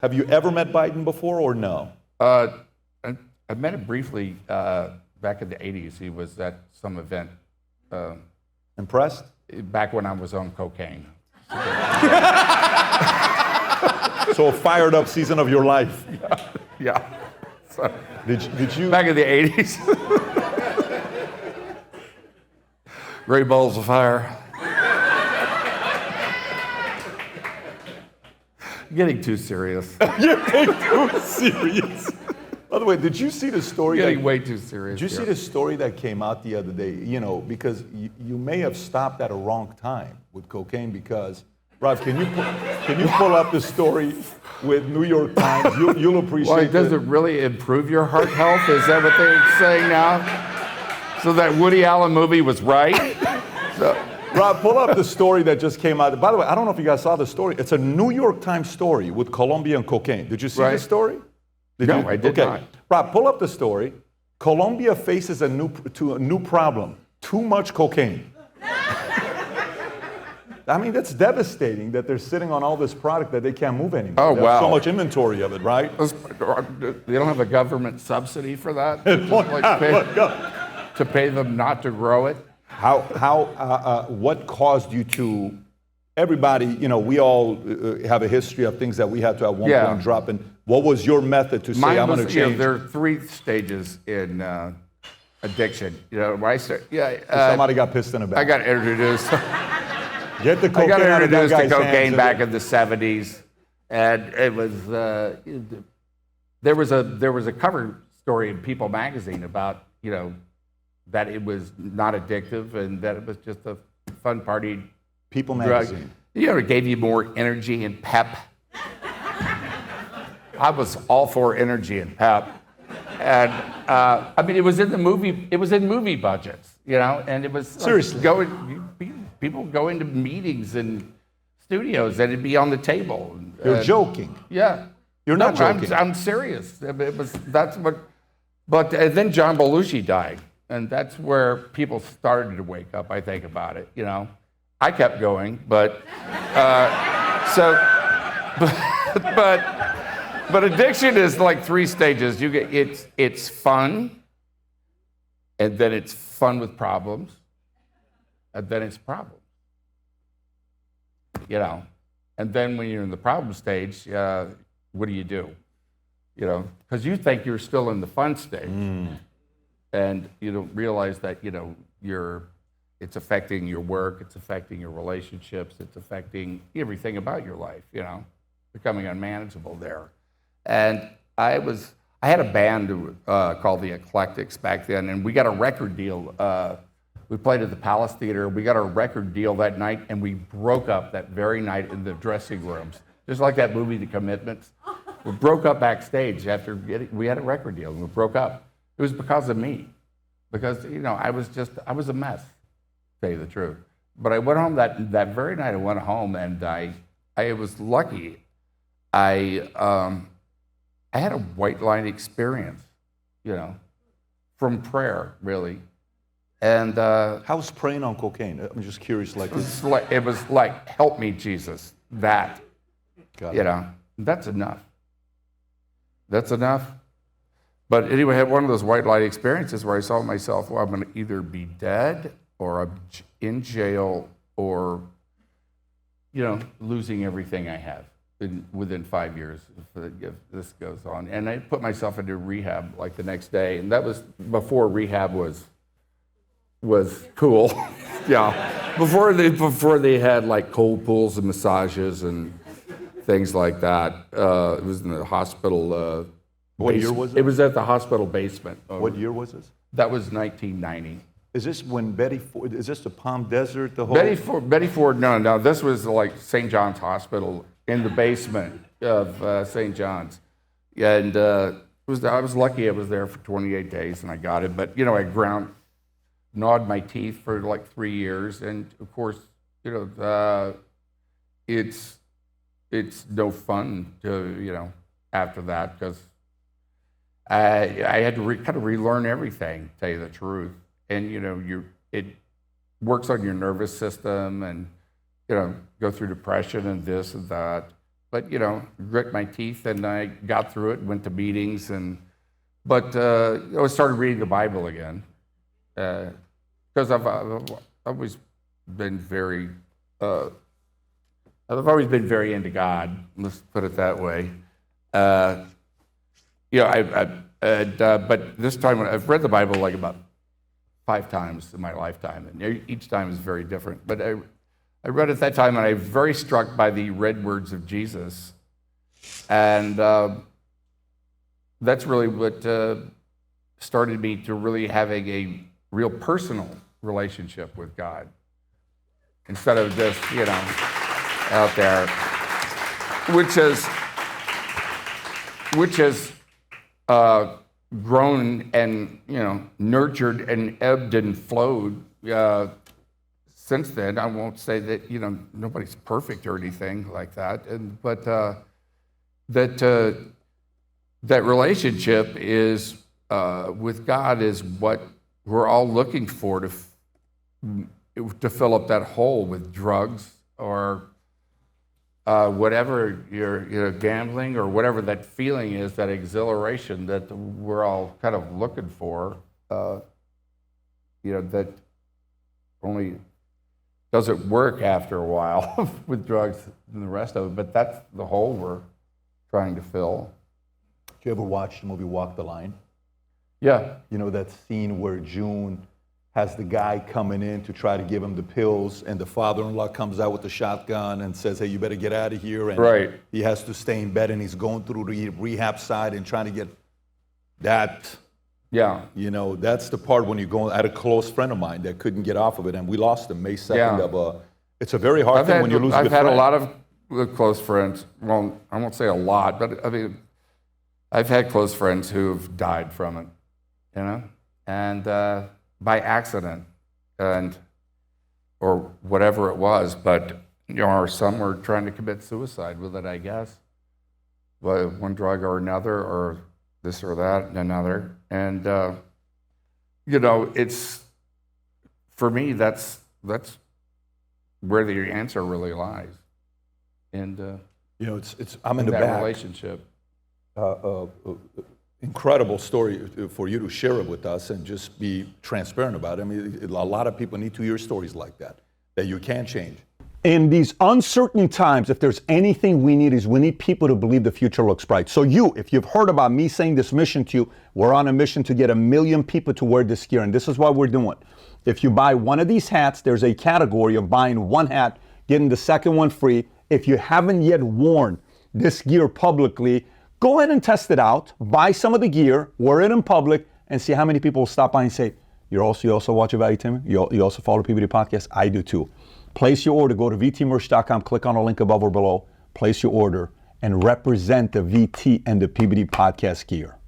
Have you ever met Biden before or no? I met him briefly back in the 80s. He was at some event. Impressed? Back when I was on cocaine. So a fired up season of your life. Yeah. So, Did you? back in the 80s. Great balls of fire. Getting too serious. You're getting too serious. By the way, did you see the story? Getting way too serious. Did you see the story that came out the other day? You know, because you may have stopped at a wrong time with cocaine because, Rob, can you pull up the story with New York Times? You'll appreciate it. Well, does it really improve your heart health? Is that what they're saying now? So that Woody Allen movie was right? So, Rob, pull up the story that just came out. By the way, I don't know if you guys saw the story. It's a New York Times story with Colombian cocaine. Did you see the story? No, I did not. Rob, pull up the story. Colombia faces a new problem. Too much cocaine. I mean, that's devastating that they're sitting on all this product that they can't move anymore. Oh, They have wow. so much inventory of it, right? They don't have a government subsidy for that? To pay them not to grow it? What caused you to, everybody, you know, we all have a history of things that we had to at one point drop. And what was your method to say, I'm going to change? There are 3 stages in addiction. You know, when I start, Somebody got pissed in a bag. I got introduced. Get the I cocaine got out of that introduced to guy's cocaine hands. back in the 70s, and it was there was a cover story in People magazine about, you know, that it was not addictive and that it was just a fun party People drug. magazine. You know, it gave you more energy and pep. I was all for energy and pep, and I mean, it was in the movie. It was in movie budgets, you know, and it was Seriously people go into meetings and studios and it'd be on the table. You're joking. Yeah. You're not joking. I'm serious. But then John Belushi died, and that's where people started to wake up, I think, about it, you know. I kept going, but addiction is like 3 stages. You get it's fun, and then it's fun with problems, and then it's problems. You know, and then when you're in the problem stage, what do? You know, because you think you're still in the fun stage, and you don't realize that, you know, it's affecting your work, it's affecting your relationships, it's affecting everything about your life. You know, becoming unmanageable there. And I had a band called the Eclectics back then, and we got a record deal. We played at the Palace Theater. We got a record deal that night, and we broke up that very night in the dressing rooms. Just like that movie, The Commitments. We broke up backstage after we had a record deal, and we broke up. It was because of me. Because, you know, I was a mess, to tell you the truth. But I went home that very night. I went home, and I was lucky. I had a white line experience, you know, from prayer, really. And how's praying on cocaine? I'm just curious. It was like, help me, Jesus. That, you know, that's enough. That's enough. But anyway, I had one of those white light experiences where I saw myself, well, I'm going to either be dead or I'm in jail or, you know, losing everything I have within 5 years if this goes on. And I put myself into rehab like the next day, and that was before rehab was cool. Yeah, before they had like cold pools and massages and things like that. It was in the hospital. What year was it? It was at the hospital basement. What year was this? That was 1990. Is this when Betty Ford? Is this the Palm Desert? The whole Betty Ford. No. This was like St. John's Hospital in the basement of St. John's, and I was lucky. I was there for 28 days and I got it. But you know, I gnawed my teeth for like 3 years, and of course, you know, it's no fun to, you know, after that, because I had to kind of relearn everything, to tell you the truth. And you know, it works on your nervous system, and you know, go through depression and this and that. but grit my teeth, and I got through it, went to meetings, but I started reading the Bible again, because I've always been very, I've always been very into God. Let's put it that way. But this time I've read the Bible like about 5 times in my lifetime, and each time is very different. But I read it that time, and I was very struck by the red words of Jesus, and that's really what started me to really having a real personal relationship with God, instead of just out there, which has grown and nurtured and ebbed and flowed since then. I won't say that nobody's perfect or anything like that, but that relationship is with God is what we're all looking for to fill up that hole with drugs or whatever you're gambling or whatever that feeling is, that exhilaration that we're all kind of looking for, that only doesn't work after a while with drugs and the rest of it, but that's the hole we're trying to fill. Did you ever watch the movie Walk the Line? Yeah. That scene where June has the guy coming in to try to give him the pills, and the father-in-law comes out with the shotgun and says, hey, you better get out of here. And right. He has to stay in bed, and he's going through the rehab side and trying to get that. Yeah. That's the part when you go. I had a close friend of mine that couldn't get off of it, and we lost him May 2nd it's a very hard thing when you lose a good friend. I've had a lot of close friends. Well, I won't say a lot, but I mean, I've had close friends who've died from it, and by accident, or whatever it was. But or some were trying to commit suicide with it, I guess, by one drug or another, or this or that and another. And it's, for me, that's where the answer really lies. And I'm in the that back. Relationship. Incredible story for you to share it with us and just be transparent about it. I mean, a lot of people need to hear stories like that you can change. In these uncertain times, if there's anything we need people to believe the future looks bright. So if you've heard about me saying this mission to you, we're on a mission to get 1 million people to wear this gear, and this is what we're doing. If you buy one of these hats, there's a category of buying one hat, getting the second one free. If you haven't yet worn this gear publicly, go ahead and test it out. Buy some of the gear, wear it in public, and see how many people will stop by and say, you also watch Valuetainment? You also follow PBD Podcast? I do too. Place your order. Go to vtmerch.com, click on the link above or below, place your order, and represent the VT and the PBD Podcast gear.